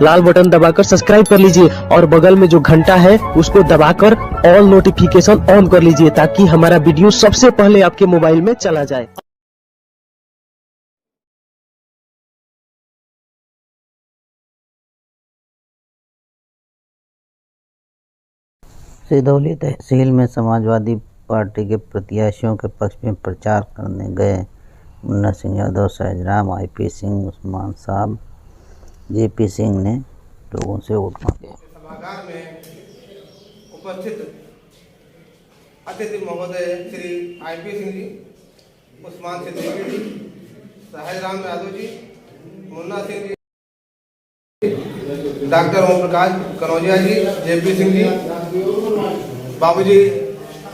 लाल button दबाकर subscribe कर लीजिए और बगल में जो घंटा है उसको दबाकर ऑल नोटिफिकेशन ऑन कर लीजिए ताकि हमारा वीडियो सबसे पहले आपके मोबाइल में चला जाए। सिधौली तहसील में समाजवादी पार्टी के प्रत्याशियों के पक्ष में प्रचार करने गए मुन्ना सिंह यादव, सहजराम, आईपी सिंह, उस्मान साहब, जेपी सिंह ने लोगों से वोट मांगे। सभागार में उपस्थित अतिथि महोदय श्री आईपी सिंह जी, उस्मान सिद्दीकी जी, सहजराम यादव जी, मुन्ना सिंह जी, डॉक्टर ओम प्रकाश कनौजिया जी, जेपी सिंह जी, बाबूजी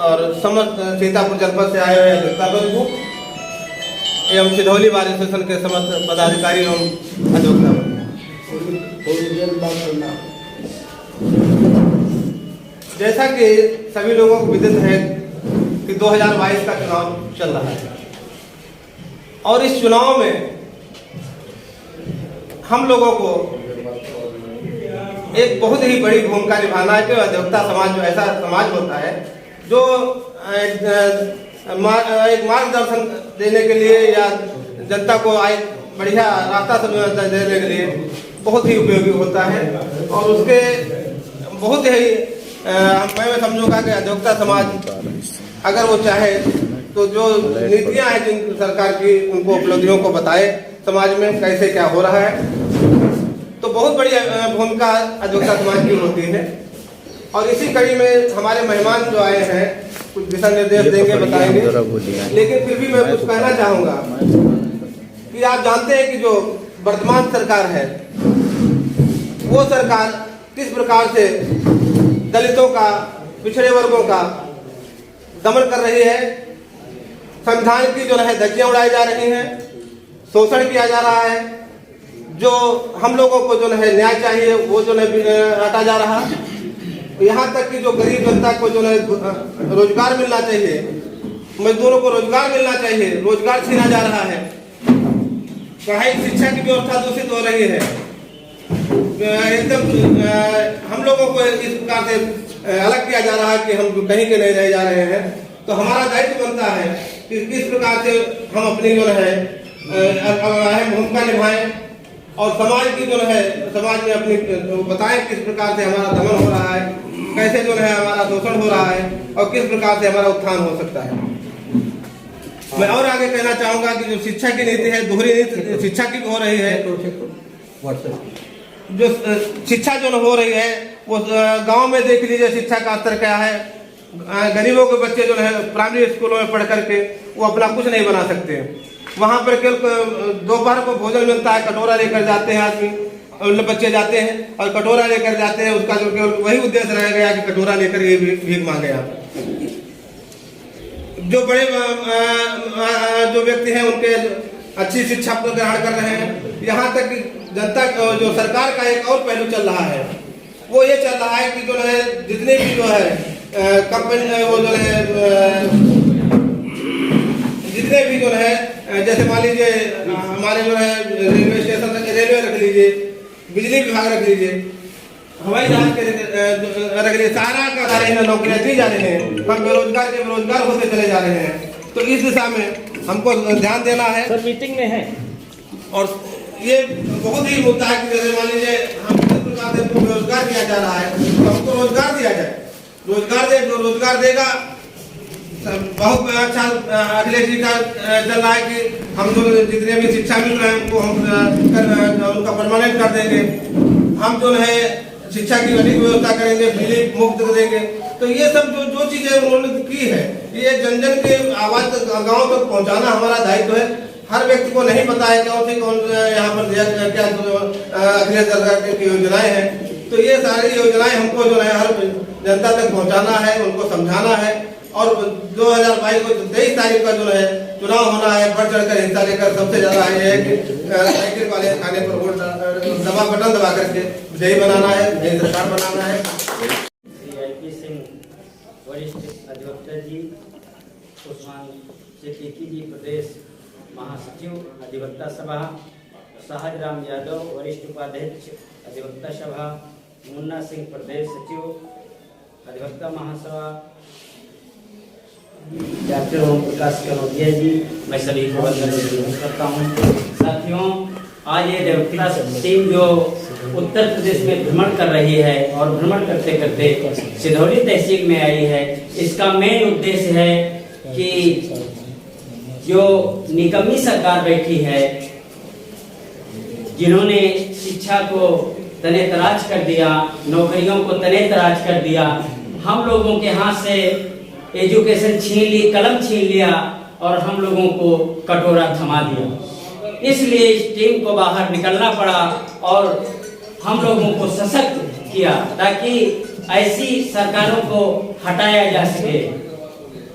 और समस्त सीतापुर जनपद से आए हुए अधिवक्तागण को एवं सिधौली बार एसोसिएशन के समस्त पदाधिकारी एवं अधिवक्ता। जैसा कि सभी लोगों को विदित है कि 2022 का चुनाव चल रहा है और इस चुनाव में हम लोगों को एक बहुत ही बड़ी भूमिका निभाना है कि अधिवक्ता समाज जो ऐसा समाज होता है जो एक मार्गदर्शन देने के लिए या जनता को एक बढ़िया रास्ता देने के लिए बहुत ही उपयोगी होता है और उसके बहुत ही मैं समझूंगा कि अधिवक्ता समाज अगर वो चाहे तो जो नीतियां हैं जिन सरकार की उनको उपलब्धियों को बताए समाज में कैसे क्या हो रहा है, तो बहुत बड़ी भूमिका अधिवक्ता समाज की होती है। और इसी कड़ी में हमारे मेहमान जो आए हैं कुछ दिशा निर्देश देंगे, बताएंगे, लेकिन फिर भी मैं कुछ कहना चाहूँगा कि आप जानते हैं कि जो वर्तमान सरकार है वो सरकार किस प्रकार से दलितों का, पिछड़े वर्गों का दमन कर रही है, संविधान की जो है धज्जियां उड़ाई जा रही हैं, शोषण किया जा रहा है, जो हम लोगों को जो है न्याय चाहिए वो जो है हटा जा रहा, यहाँ तक कि जो गरीब जनता को जो है रोजगार मिलना चाहिए, मजदूरों को रोजगार मिलना चाहिए, रोजगार छीना जा रहा है, पढ़ाई शिक्षा की व्यवस्था दूषित हो रही है, एकदम हम लोगों को इस प्रकार से अलग किया जा रहा है कि हम कहीं के नहीं रह जा रहे हैं। तो हमारा दायित्व बनता है कि किस प्रकार से हम अपनी जो है अहम भूमिका निभाएं और समाज की जो है समाज में अपनी बताएं किस प्रकार से हमारा दमन हो रहा है, कैसे जो है हमारा शोषण हो रहा है और किस प्रकार से हमारा उत्थान हो सकता है। मैं और आगे कहना चाहूंगा कि जो शिक्षा की नीति है, दोहरी नीति शिक्षा की हो रही है, जो शिक्षा जो हो रही है वो गांव में देख लीजिए शिक्षा का स्तर क्या है। गरीबों के बच्चे जो है प्राइमरी स्कूलों में पढ़ करके वो अपना कुछ नहीं बना सकते, वहां पर केवल दोपहर को भोजन मिलता है, कटोरा लेकर जाते हैं आदमी, बच्चे जाते हैं और कटोरा लेकर जाते हैं, उसका जो केवल वही उद्देश्य रह गया कि कटोरा लेकर ये भीख मांगे आप। जो बड़े जो व्यक्ति हैं उनके अच्छी शिक्षा ग्रहण कर रहे हैं, यहाँ तक कि जनता जो सरकार का एक और पहलू चल रहा है वो ये चल रहा है कि जो है जितने भी जो है कंपनी वो जो है जितने भी जो है जैसे मान लीजिए हमारे जो है रेलवे स्टेशन रेलवे रख लीजिए, बिजली विभाग रख लीजिए, हवाई जहाज के रख लीजिए, सारा का सारे इन्हें नौकरियां दी जा रही हैं, हम बेरोजगार के बेरोजगार होते चले जा रहे हैं। तो इस दिशा में हमको ध्यान देना है। सर मीटिंग में है और ये बहुत ही मुद्दा है कि जैसे मान लीजिए हम किस प्रकार से बेरोजगार किया जा रहा है तो हमको रोजगार दिया जाए, रोजगार दे, जो रोजगार देगा बहुत अच्छा अखिलेश जी का चल रहा है कि हम जो जितने भी शिक्षा मिल रहे हैं उनको हम उनका परमानेंट कर देंगे, हम जो है शिक्षा की अधिक व्यवस्था करेंगे, बिजली मुफ्त देंगे। तो ये सब जो चीजें उन्होंने की है ये जन जन के आवाज गाँव तक पहुँचाना हमारा दायित्व है। हर व्यक्ति को नहीं पता है कौन यहाँ पर क्या अखिलेश सरकार की योजनाएं हैं, तो ये सारी योजनाएं हमको जो है हर जनता तक पहुँचाना है, उनको समझाना है। और 2022 को 23 तारीख का जो है चुनाव होना है, बढ़ चढ़कर हिस्सा लेकर सबसे ज्यादा ये है कि साइकिल वाले खाने पर वोट बटन दबा करके विजयी बनाना है, नई सरकार बनाना है। आईपी सिंह वरिष्ठ अधिवक्ता जी, उस्मान सिद्दीकी जी प्रदेश महासचिव अधिवक्ता सभा, सहजराम यादव वरिष्ठ उपाध्यक्ष अधिवक्ता सभा, मुन्ना सिंह प्रदेश सचिव अधिवक्ता महासभा, डॉक्टर ओम प्रकाश कनौजिया जी, मैं सभी को वंदन करता हूँ। साथियों, आज ये अधिवक्ता टीम जो उत्तर प्रदेश में भ्रमण कर रही है और भ्रमण करते करते सिधौली तहसील में आई है, इसका मेन उद्देश्य है कि जो निकम्मी सरकार बैठी है, जिन्होंने शिक्षा को तने तराज कर दिया, नौकरियों को तने तराज कर दिया, हम लोगों के हाथ से एजुकेशन छीन ली, कलम छीन लिया और हम लोगों को कटोरा थमा दिया। इसलिए इस टीम को बाहर निकलना पड़ा और हम लोगों को सशक्त किया ताकि ऐसी सरकारों को हटाया जा सके।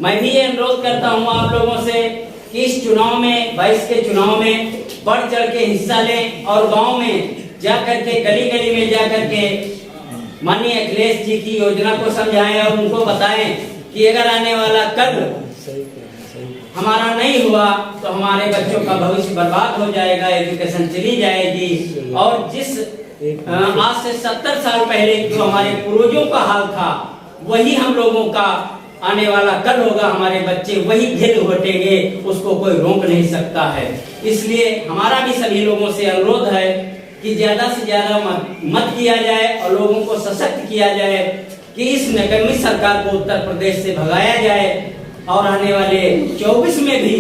मैं भी ये अनुरोध करता हूँ आप लोगों से कि इस चुनाव में, 22 के चुनाव में बढ़ चढ़ के हिस्सा लें और गांव में जा करके, गली गली में जा करके माननीय अखिलेश जी की योजना को समझाएं और उनको बताएं कि अगर आने वाला कल हमारा नहीं हुआ तो हमारे बच्चों का भविष्य बर्बाद हो जाएगा, एजुकेशन चली जाएगी। और जिस आज से 70 साल पहले जो हमारे पूर्वजों का हाल था, वही हम लोगों का आने वाला कल होगा। हमारे बच्चे वही घेर घोटेंगे, उसको कोई रोक नहीं सकता है। इसलिए हमारा भी सभी लोगों से अनुरोध है कि ज्यादा से ज्यादा मत किया जाए और लोगों को सशक्त किया जाए कि इस निकम्मी सरकार को उत्तर प्रदेश से भगाया जाए और आने वाले 24 में भी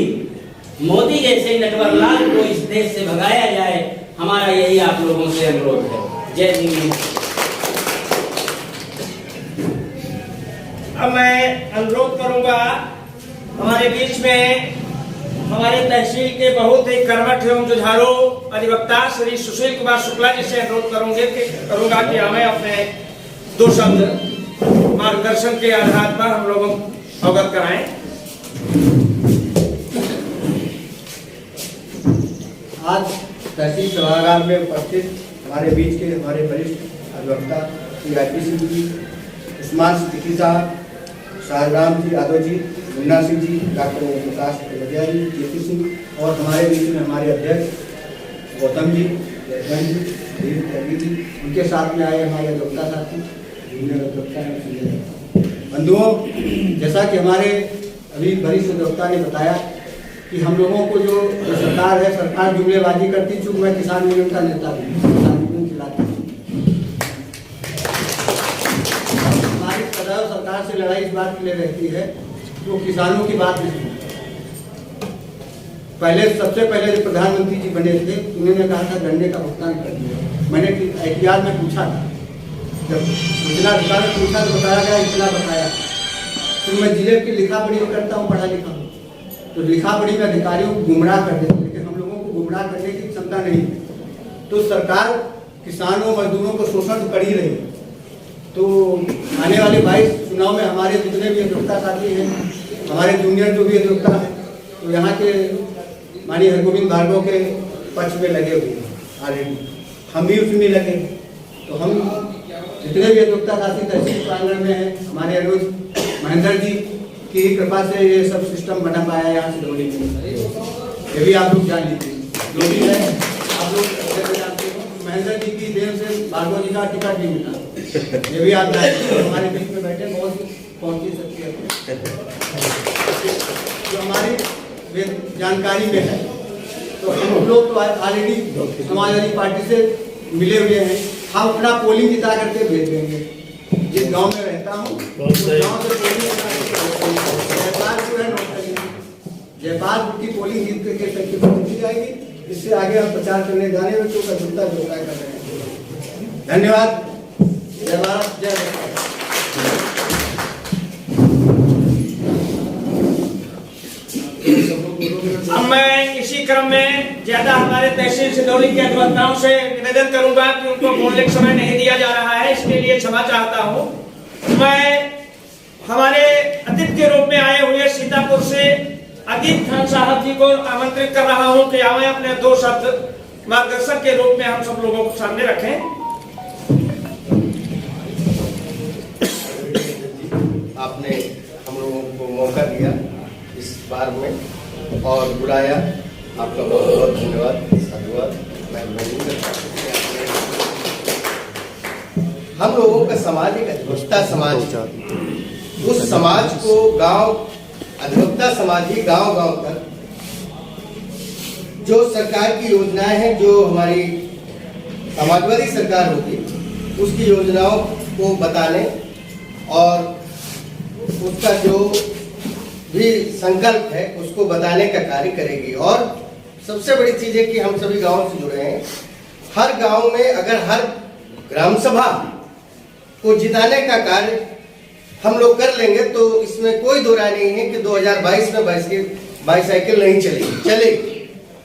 मोदी जैसे नटवरलाल को इस देश से भगाया जाए। हमारा यही आप लोगों से अनुरोध है। जय हिंद। अब मैं अनुरोध करूंगा, हमारे बीच में हमारे तहसील के बहुत ही कर्मठ एवं जुझारू अधिवक्ता श्री सुशील कुमार शुक्ला जी से अनुरोध करूंगा कि हमें अपने 2 शब्द मार्गदर्शन के आधार पर हम लोगों को अवगत कराएं। आज तहसील सभागार में उपस्थित हमारे बीच के हमारे वरिष्ठ अधिवक्ता श्री IP सिंह जी, उस्मान सिद्दीकी साहब, सहजराम जी यादव जी, मुन्ना सिंह जी, डॉक्टर ओम प्रकाश कनौजिया जी, JP सिंह और हमारे बीच में हमारे अध्यक्ष गौतम जी, जयवंत जी, उनके साथ में आए हमारे अधिवक्ता साथी, जूनियर अधिवक्ता बंधुओं, जैसा कि हमारे अभी वरिष्ठ अधिवक्ता ने बताया कि हम लोगों को जो सरकार है, सरकार जुमलेबाजी करती, चूंकि मैं किसान यूनियन का नेता हूँ, किसान यूनियन खिलाता हूँ। हमारी सदैव सरकार से लड़ाई इस बात के लिए रहती है कि वो किसानों की बात नहीं सुनती। सबसे पहले जो प्रधानमंत्री जी बने थे, उन्होंने कहा था गन्ने का भुगतान कर दिया। मैंने एहतियात में पूछा था, जब सूचना अधिकारी ने पूछा तो बताया गया, इतना बताया। तो मैं जिले की लिखा पढ़ी करता हूँ, पढ़ा लिखा हूँ, तो लिखा पढ़ी में अधिकारियों को गुमराह कर देते, लेकिन हम लोगों को गुमराह करने की क्षमता नहीं है। तो सरकार किसानों मजदूरों को शोषण तो कर ही रही है। तो आने वाले 22 चुनाव में हमारे जितने भी अधिवक्ता साथी हैं, हमारे जूनियर जो भी अधिवक्ता हैं, तो यहाँ के माननीय हरगोविंद भार्गव के पक्ष में लगे हुए हैं ऑलरेडी, हम भी उसमें लगे। तो हम जितने भी अधिवक्ता साथी तहसील प्रांगण में हैं, हमारे अनुज महेंद्र जी की कृपा से ये सब सिस्टम बना पाया है यहाँ सिधौली में। ये भी आप लोग जान लीजिए, जो भी है आप लोग जानते हो, महेंद्र जी की देन से भार्गव जी का टिकट नहीं मिला, ये भी आप जानते हो। हमारे बीच में बैठे बहुत पहुंची शख्सियत जो हमारी जानकारी में है। तो हम लोग तो ऑलरेडी समाजवादी पार्टी से मिले हुए हैं, हम अपना पोलिंग जिता करके भेज देंगे। जिस गांव में रहता हूँ उस गांव से पोलिंग जयपालपुर है, नोट करेंगे, जयपालपुर की पोलिंग जीत करके सर्टिफिकेट दी जाएगी। इससे आगे हम प्रचार करने जाने में तो जुड़ता जोड़ा कर रहे हैं। धन्यवाद। जय भारत, जय भारत। अब मैं इसी क्रम में ज्यादा हमारे तहसील सिधौली के अधिवक्ताओं से निवेदन करूंगा कि उनको बोलने का समय नहीं दिया जा रहा है, इसके लिए क्षमा चाहता हूं। मैं हमारे अतिथि के रूप में आए हुए सीतापुर से अजीत खान साहब जी को आमंत्रित कर रहा हूं कि आए अपने 2 शब्द मार्गदर्शक के रूप में हम सब लोगों को सामने रखें। आपने हम लोगों को मौका दिया इस बार में और बुलाया, आपका बहुत बहुत धन्यवाद, साधुवाद। हम लोगों का समाज एक अधिवक्ता समाज है। उस समाज को गांव अधिवक्ता समाज ही गांव गांव तक जो सरकार की योजनाएं हैं, जो हमारी समाजवादी सरकार होगी उसकी योजनाओं को बताने और उसका जो भी संकल्प है उसको बताने का कार्य करेगी। और सबसे बड़ी चीज है कि हम सभी गांवों से जुड़े हैं। हर गांव में अगर हर ग्राम सभा को जिताने का कार्य हम लोग कर लेंगे तो इसमें कोई दो राय नहीं है कि 2022 में बाईसाइकिल नहीं चलेगी,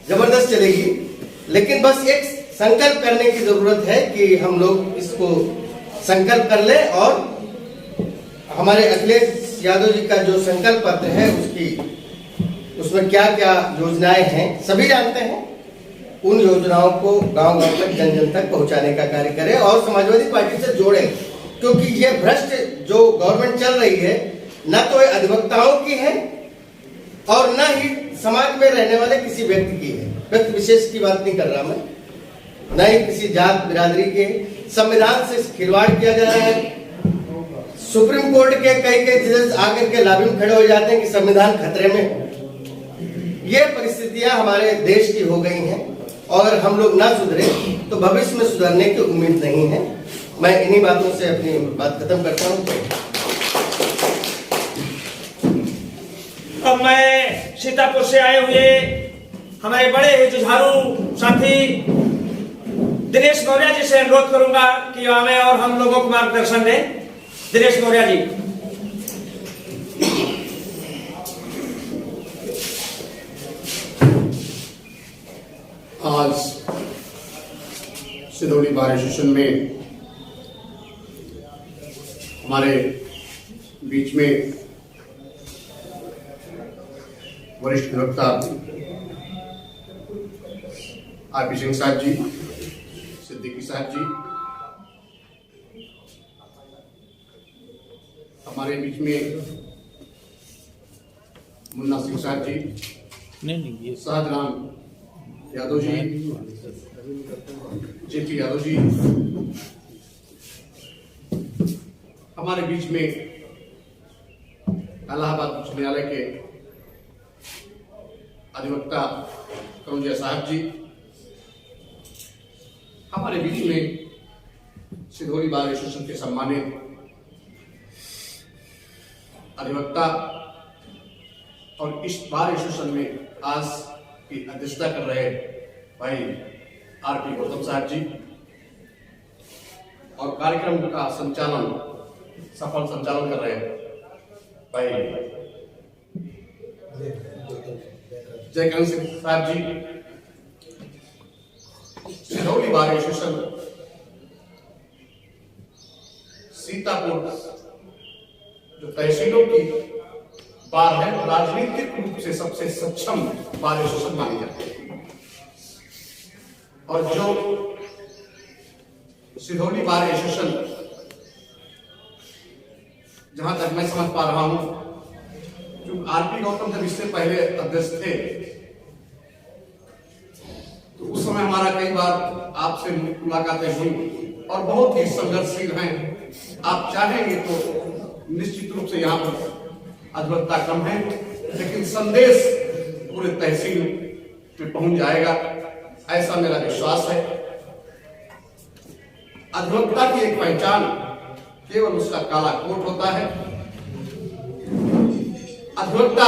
जबरदस्त चलेगी। लेकिन बस एक संकल्प करने की जरूरत है कि हम लोग इसको संकल्प कर ले और हमारे अखिलेश यादव जी का जो संकल्प पत्र है उसमें क्या क्या योजनाएं हैं सभी जानते हैं। उन योजनाओं को गांव गांव तक जन जन तक पहुंचाने का कार्य करें और समाजवादी पार्टी से जोड़े, क्योंकि ये भ्रष्ट जो गवर्नमेंट चल रही है न तो ये अधिवक्ताओं की है और न ही समाज में रहने वाले किसी व्यक्ति की है। व्यक्ति विशेष की बात नहीं कर रहा मैं, न ही किसी जात बिरादरी के। संविधान से खिलवाड़ किया जा रहा है। सुप्रीम कोर्ट के कई जज आकर के लाभी में खड़े हो जाते हैं कि संविधान खतरे में है। ये परिस्थितियां हमारे देश की हो गई हैं और हम लोग ना सुधरे तो भविष्य में सुधरने की उम्मीद नहीं है। मैं इन्हीं बातों से अपनी बात खत्म करता हूँ। अब मैं सीतापुर से आए हुए हमारे बड़े जुझारू साथी दिनेश मौर्य जी से अनुरोध करूंगा कि हमें और हम लोगों को मार्गदर्शन दें। दिनेश मौर्य जी। आज सिधौली बार एसोसिएशन में हमारे बीच में वरिष्ठ अधिवक्ता आरपी सिंह साहब जी, सिद्दीकी साहब जी, हमारे बीच में मुन्ना सिंह साहब जी, शाहजहां यादव जी, जेपी यादव जी, हमारे बीच में इलाहाबाद उच्च न्यायालय के अधिवक्ता करुणजय साहब जी, हमारे बीच में सिधौली बार एसोसिएशन के सम्मानित अधिवक्ता और इस बार एसोसिएशन में आज की अध्यक्षता कर रहे भाई आरपी गौतम साहब जी और कार्यक्रम का सफल संचालन कर रहे भाई जयकरण सिंह साहब जी। सिधौली बार एसोसिएशन सीतापुर जो तहसीलों की बार है, राजनीतिक रूप से सबसे सक्षम बार एसोसिएशन मानी जाती है। और जो सिधौली बार एसोसिएशन जहां तक मैं समझ पा रहा हूं, जो आरपी गौतम जब इससे पहले अध्यक्ष थे तो उस समय हमारा कई बार आपसे मुलाकातें हुई और बहुत ही संघर्षशील हैं। आप चाहेंगे तो निश्चित रूप से यहाँ पर अधिवक्ता कम है, लेकिन संदेश पूरे तहसील में पहुंच जाएगा, ऐसा मेरा विश्वास है। अधिवक्ता की एक पहचान केवल उसका काला कोट होता है। अधिवक्ता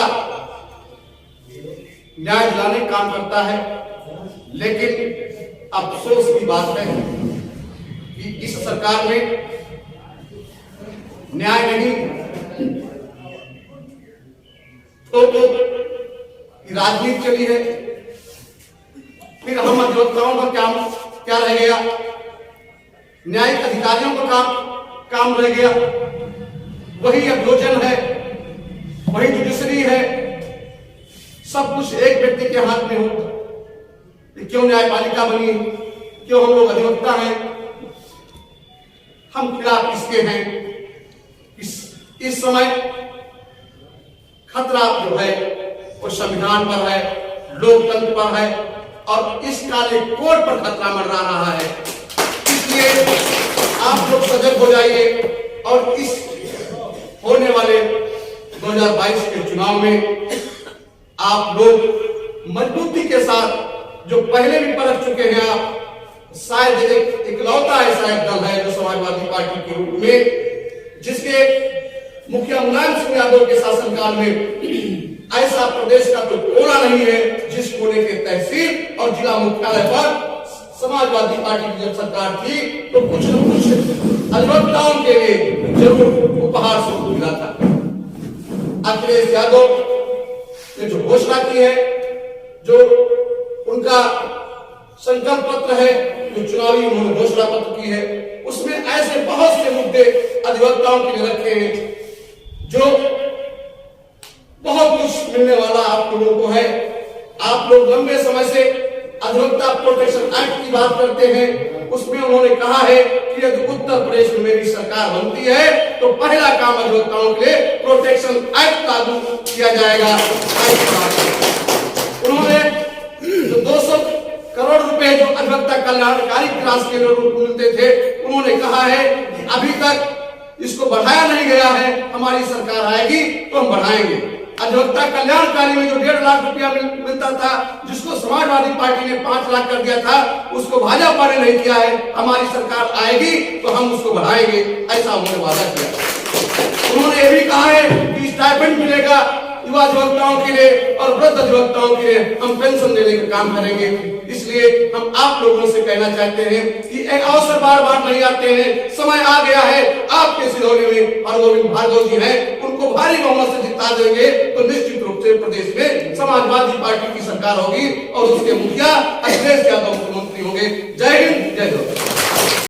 न्याय दिलाने का काम करता है, लेकिन अफसोस की बात है कि इस सरकार में न्याय नहीं तो राजनीति चली है। फिर हम अधिवक्ताओं का क्या रह गया? न्यायिक अधिकारियों का काम रह गया। वही अभियोजन है, वही जुडिशरी है, सब कुछ एक व्यक्ति के हाथ में हो। क्यों न्यायपालिका बनी? क्यों हम लोग अधिवक्ता हैं? हम खिलाफ इसके हैं। इस समय खतरा जो है वो संविधान पर है, लोकतंत्र पर है, और इस काले कोड पर खतरा मंडरा रहा है। इसलिए आप लोग सजग हो जाइए और इस होने वाले 2022 के चुनाव में आप लोग मजबूती के साथ, जो पहले भी परख चुके हैं आप, शायद एक इकलौता ऐसा एक दल है जो समाजवादी पार्टी के रूप में, जिसके मुखिया मुलायम सिंह यादव के शासनकाल में ऐसा प्रदेश का तो कोना नहीं है जिस कोने के तहसील और जिला मुख्यालय पर समाजवादी पार्टी की जब सरकार थी तो कुछ न कुछ अधिवक्ताओं के लिए जरूर उपहार स्वरूप मिला था। अखिलेश यादव ने जो घोषणा की है, जो उनका संकल्प पत्र है, जो चुनावी उन्होंने घोषणा पत्र की है, उसमें ऐसे बहुत से मुद्दे अधिवक्ताओं के लिए रखे हैं जो बहुत कुछ मिलने वाला आप लोगों को है। आप लोग लंबे समय से अधिवक्ता प्रोटेक्शन एक्ट की बात करते हैं, उसमें उन्होंने कहा है कि यदि उत्तर प्रदेश में मेरी सरकार बनती है तो पहला काम अधिवक्ताओं के लिए प्रोटेक्शन एक्ट लागू किया जाएगा। उन्होंने जो 200 करोड़ रुपए जो अधिवक्ता कल्याणकारी राशि के रूप में मिलते थे, उन्होंने कहा है कि अभी तक इसको बढ़ाया नहीं गया है, हमारी सरकार आएगी तो हम बढ़ाएंगे। अधिवक्ता कल्याणकारी में जो 1.5 लाख रुपया मिलता था, जिसको समाजवादी पार्टी ने 5 लाख कर दिया था, उसको भाजपा ने नहीं किया है। हमारी सरकार आएगी तो हम उसको बढ़ाएंगे, ऐसा उन्होंने वादा किया। उन्होंने ये भी कहा है कि स्टाइपेंड मिलेगा युवा अधिवक्ताओं के लिए और वृद्ध अधिवक्ताओं के लिए हम पेंशन देने का काम करेंगे। इसलिए हम आप लोगों से कहना चाहते हैं कि एक अवसर बार बार नहीं आते हैं, समय आ गया है। आपके सिरौली में हरगोविंद भार्गव जी हैं, उनको भारी बहुमत से जिता देंगे तो निश्चित रूप से प्रदेश में समाजवादी पार्टी की सरकार होगी और उसके मुखिया अखिलेश यादव मुख्यमंत्री